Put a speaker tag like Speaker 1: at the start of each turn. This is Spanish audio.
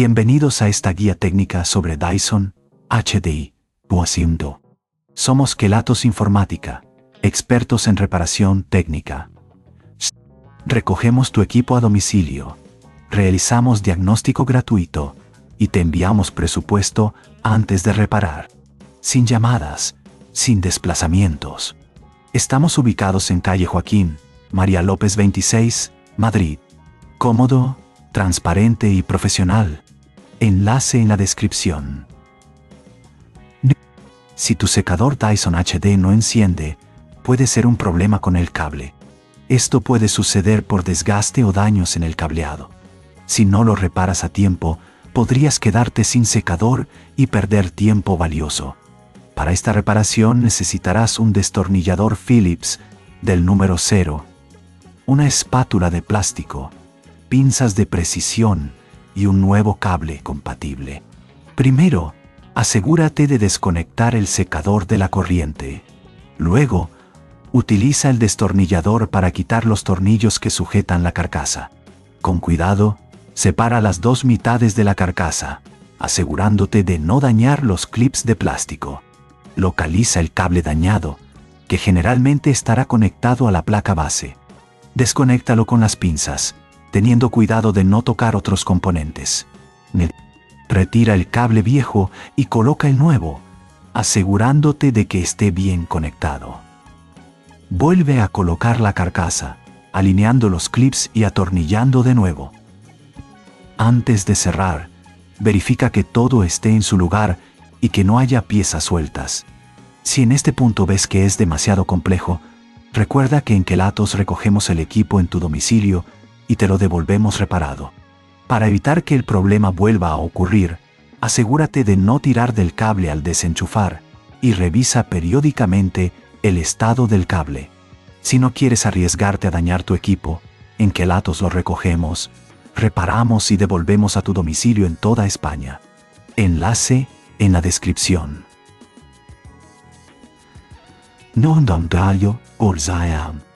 Speaker 1: Bienvenidos a esta guía técnica sobre Dyson HDI. Somos Kelatos Informática, expertos en reparación técnica. Recogemos tu equipo a domicilio, realizamos diagnóstico gratuito y te enviamos presupuesto antes de reparar. Sin llamadas, sin desplazamientos. Estamos ubicados en calle Joaquín María López 26, Madrid. Cómodo, transparente y profesional. Enlace en la descripción. Si tu secador Dyson HD no enciende, puede ser un problema con el cable. Esto puede suceder por desgaste o daños en el cableado. Si no lo reparas a tiempo, podrías quedarte sin secador y perder tiempo valioso. Para esta reparación necesitarás un destornillador Phillips del número 0, una espátula de plástico, pinzas de precisión y un nuevo cable compatible. Primero, asegúrate de desconectar el secador de la corriente. Luego, utiliza el destornillador para quitar los tornillos que sujetan la carcasa. Con cuidado, separa las dos mitades de la carcasa, asegurándote de no dañar los clips de plástico. Localiza el cable dañado, que generalmente estará conectado a la placa base. Desconéctalo con las pinzas, teniendo cuidado de no tocar otros componentes. Retira el cable viejo y coloca el nuevo, asegurándote de que esté bien conectado. Vuelve a colocar la carcasa, alineando los clips y atornillando de nuevo. Antes de cerrar, verifica que todo esté en su lugar y que no haya piezas sueltas. Si en este punto ves que es demasiado complejo, recuerda que en Kelatos recogemos el equipo en tu domicilio y te lo devolvemos reparado. Para evitar que el problema vuelva a ocurrir, asegúrate de no tirar del cable al desenchufar y revisa periódicamente el estado del cable. Si no quieres arriesgarte a dañar tu equipo, en Kelatos lo recogemos, reparamos y devolvemos a tu domicilio en toda España. Enlace en la descripción. No dallo Orzayam.